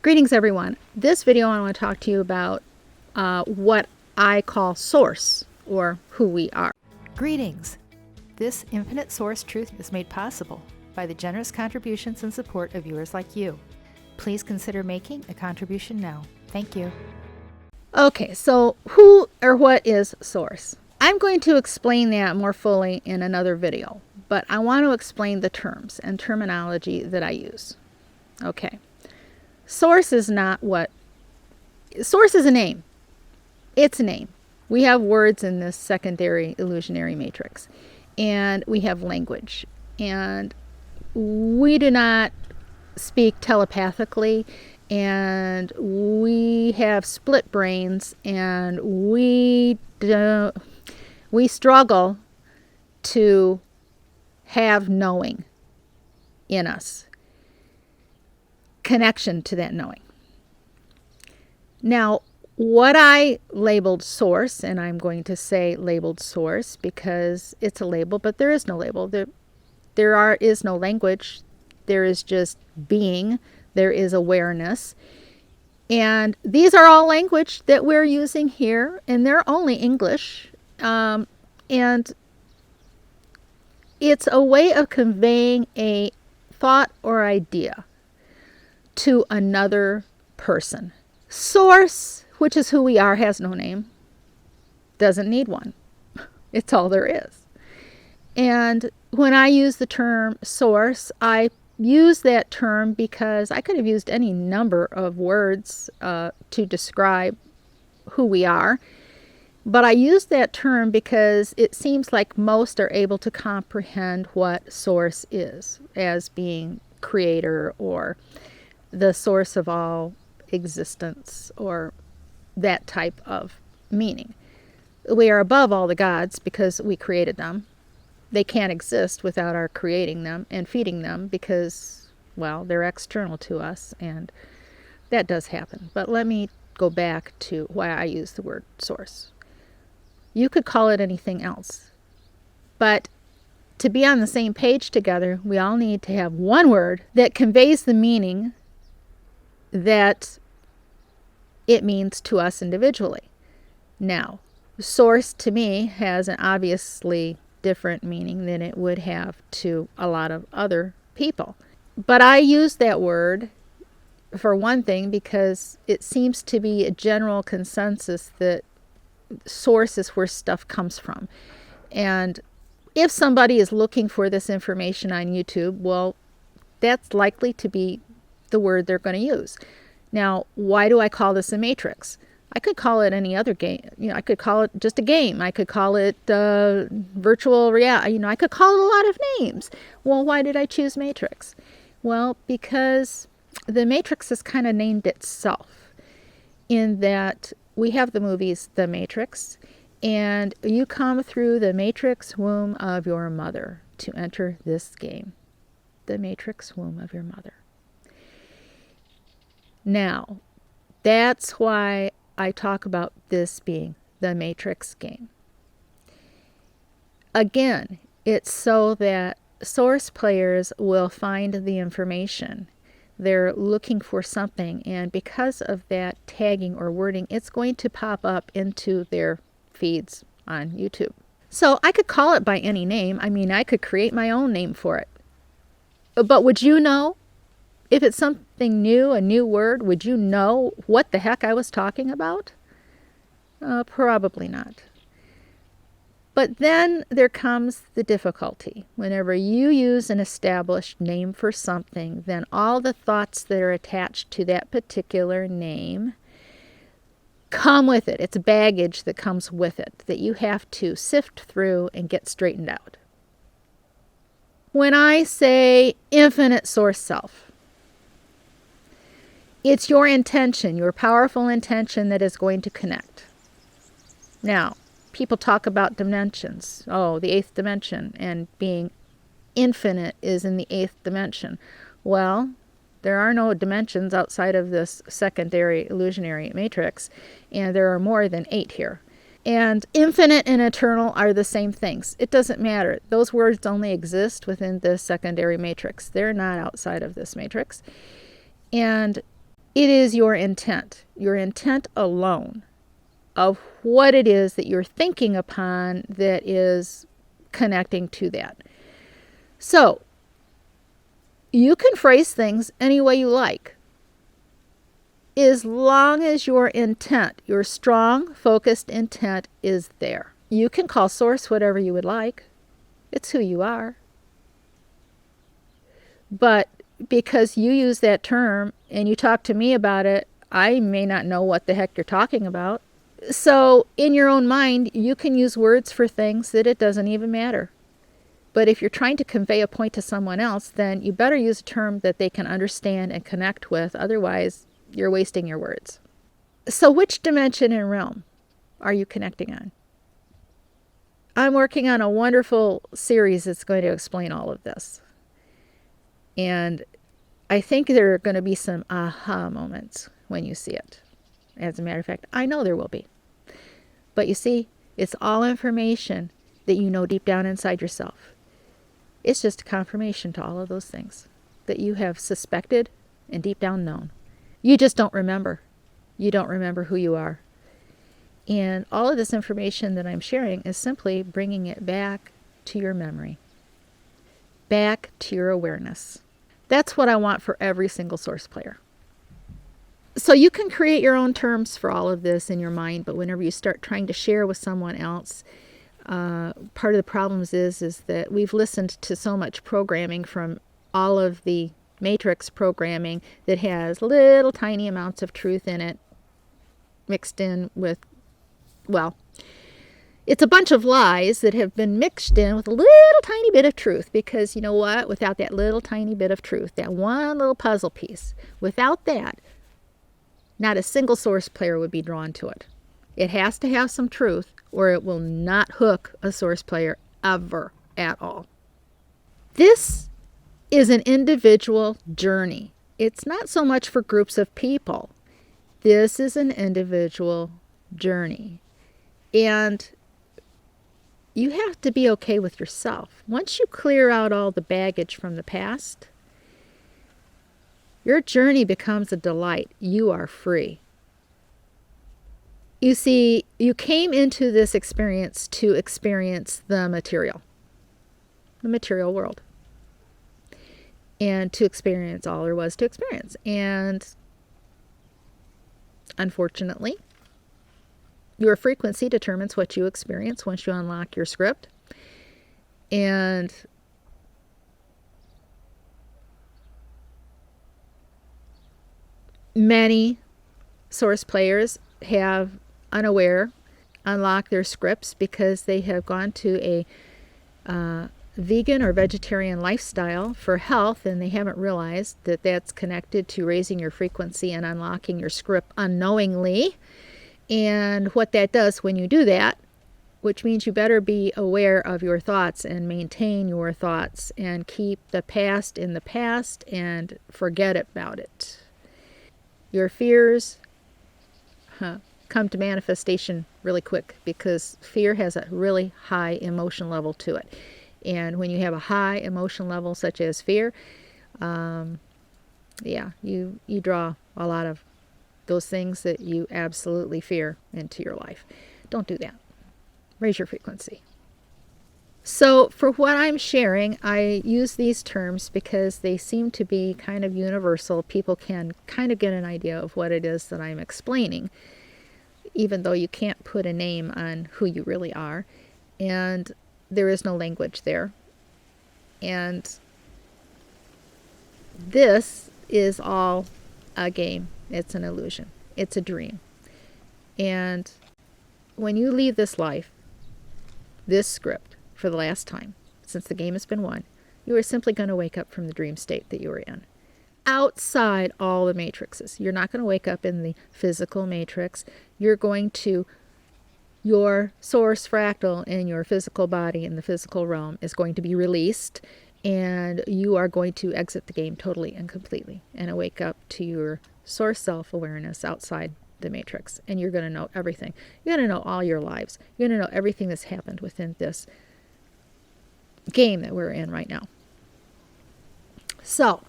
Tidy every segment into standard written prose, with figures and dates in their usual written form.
Greetings, everyone. This video I want to talk to you about what I call source, or who we are. Greetings! This infinite source truth is made possible by the generous contributions and support of viewers like you. Please consider making a contribution now. Thank you. Okay, so who or what is source? I'm going to explain that more fully in another video, but I want to explain the terms and terminology that I use. Okay. Source is not what... Source is a name. It's a name. We have words in this secondary illusionary matrix, and we have language. And we do not speak telepathically, and we have split brains, and we struggle to have knowing in us. Connection to that knowing. Now, what I labeled source, and I'm going to say labeled source because it's a label, but there is no label. There is no language. There is just being. There is awareness. And these are all language that we're using here, and they're only English. And it's a way of conveying a thought or idea to another person. Source, which is who we are, has no name, doesn't need one. It's all there is. And when I use the term source, I use that term because I could have used any number of words to describe who we are. But I use that term because it seems like most are able to comprehend what source is as being creator or the source of all existence, or that type of meaning. We are above all the gods because we created them. They can't exist without our creating them and feeding them because, well, they're external to us, and that does happen. But let me go back to why I use the word source. You could call it anything else, but to be on the same page together, we all need to have one word that conveys the meaning that it means to us individually. Now, source to me has an obviously different meaning than it would have to a lot of other people. But I use that word for one thing because it seems to be a general consensus that source is where stuff comes from. And if somebody is looking for this information on YouTube, well, that's likely to be the word they're going to use. Now, why do I call this a matrix? I could call it any other game. I could call it just a game. I could call it virtual reality. I could call it a lot of names. Well, why did I choose matrix? Well, because the matrix has kind of named itself, in that we have the movies The Matrix, and you come through the matrix womb of your mother to enter this game. The matrix womb of your mother. Now, that's why I talk about this being the Matrix game. Again, it's so that source players will find the information. They're looking for something, and because of that tagging or wording, it's going to pop up into their feeds on YouTube. So I could call it by any name. I mean, I could create my own name for it. But would you know? If it's something new, a new word, would you know what the heck I was talking about? Probably not. But then there comes the difficulty. Whenever you use an established name for something, then all the thoughts that are attached to that particular name come with it. It's baggage that comes with it that you have to sift through and get straightened out. When I say infinite source self, it's your intention, your powerful intention, that is going to connect. Now, people talk about dimensions. Oh, the 8th dimension, and being infinite is in the 8th dimension. Well, there are no dimensions outside of this secondary illusionary matrix, and there are more than 8 here. And infinite and eternal are the same things. It doesn't matter. Those words only exist within the secondary matrix. They're not outside of this matrix. And It is your intent alone of what it is that you're thinking upon that is connecting to that. So, you can phrase things any way you like, as long as your intent, your strong, focused intent is there. You can call Source whatever you would like. It's who you are. But because you use that term and you talk to me about it, I may not know what the heck you're talking about. So in your own mind, you can use words for things that it doesn't even matter. But if you're trying to convey a point to someone else, then you better use a term that they can understand and connect with. Otherwise, you're wasting your words. So which dimension and realm are you connecting on? I'm working on a wonderful series that's going to explain all of this. And I think there are going to be some aha moments when you see it. As a matter of fact, I know there will be. But you see, it's all information that you know deep down inside yourself. It's just a confirmation to all of those things that you have suspected and deep down known. You just don't remember. You don't remember who you are. And all of this information that I'm sharing is simply bringing it back to your memory, back to your awareness. That's what I want for every single Source player. So you can create your own terms for all of this in your mind, but whenever you start trying to share with someone else, part of the problems is that we've listened to so much programming from all of the matrix programming that has little tiny amounts of truth in it mixed in with, well, it's a bunch of lies that have been mixed in with a little tiny bit of truth, because you know what? Without that little tiny bit of truth, that one little puzzle piece, without that, not a single Source player would be drawn to it. It has to have some truth or it will not hook a Source player ever at all. This is an individual journey. It's not so much for groups of people. This is an individual journey. And you have to be okay with yourself. Once you clear out all the baggage from the past, your journey becomes a delight. You are free. You see, you came into this experience to experience the material world, and to experience all there was to experience. And unfortunately, your frequency determines what you experience once you unlock your script. And many Source players have unaware unlocked their scripts because they have gone to a vegan or vegetarian lifestyle for health, and they haven't realized that that's connected to raising your frequency and unlocking your script unknowingly. And what that does when you do that, which means you better be aware of your thoughts and maintain your thoughts and keep the past in the past and forget about it. Your fears come to manifestation really quick, because fear has a really high emotion level to it. And when you have a high emotion level such as fear, you draw a lot of those things that you absolutely fear into your life. Don't do that. Raise your frequency. So for what I'm sharing, I use these terms because they seem to be kind of universal. People can kind of get an idea of what it is that I'm explaining, even though you can't put a name on who you really are. And there is no language there. And this is all a game. It's an illusion. It's a dream. And when you leave this life, this script, for the last time, since the game has been won, you are simply going to wake up from the dream state that you were in. Outside all the matrices. You're not going to wake up in the physical matrix. You're going to, your Source fractal in your physical body in the physical realm is going to be released, and you are going to exit the game totally and completely and wake up to your Source self-awareness outside the matrix. And you're going to know everything. You're going to know all your lives. You're going to know everything that's happened within this game that we're in right now. So,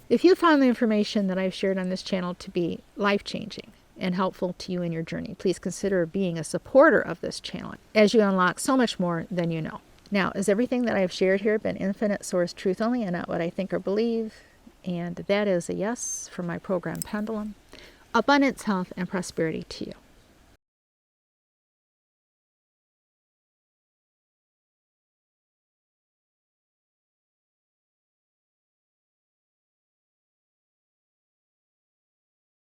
If you found the information that I've shared on this channel to be life-changing and helpful to you in your journey, please consider being a supporter of this channel as you unlock so much more than you know. Now, is everything that I have shared here been infinite source truth only and not what I think or believe? And that is a yes from my program Pendulum. Abundance, health, and prosperity to you.